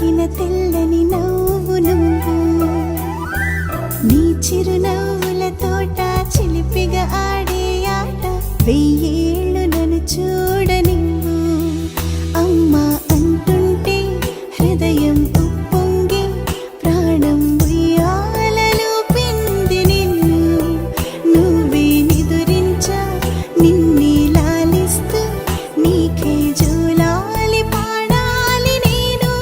పలికిన తెల్లని నవ్వు నువ్వు నీ చిరునవ్వుల తోట చిలిపిగా ఆడే ఆట వెయ్యేళ్ళు నన్ను చూడనివ్వు అమ్మా అంటుంటే హృదయం ఉప్పొంగి ప్రాణం ఉయ్యాలలో పిండి నిన్ను నువ్వే నిదురించా నిన్నే లాలిస్తూ నీకే జోలాలి పాడాలి నేను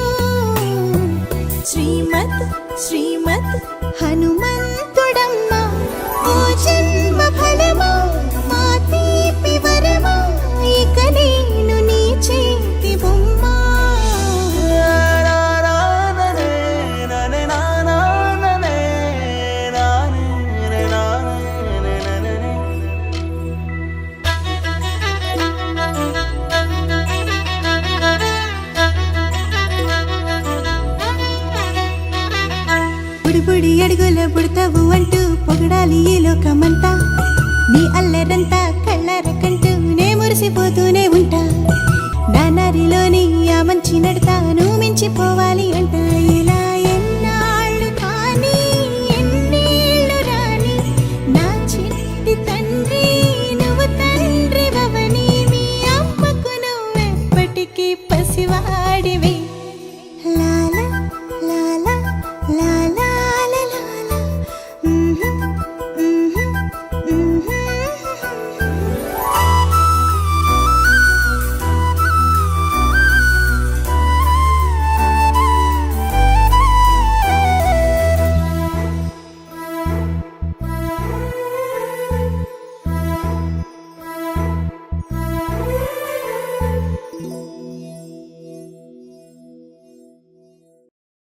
శ్రీమత్ శ్రీమత్ హనుమంతుడమ్మా ఓ జన్మ ఫలమా మా తీపి వరమా ఇక నేను నీ చేతి బొమ్మ బుడి అడుగుల పుడతావు అంటూ పొగడాలి ఈ లోకమంతా నీ అల్లరంతా కళ్ళారకంటూ నే మురిసిపోతూనే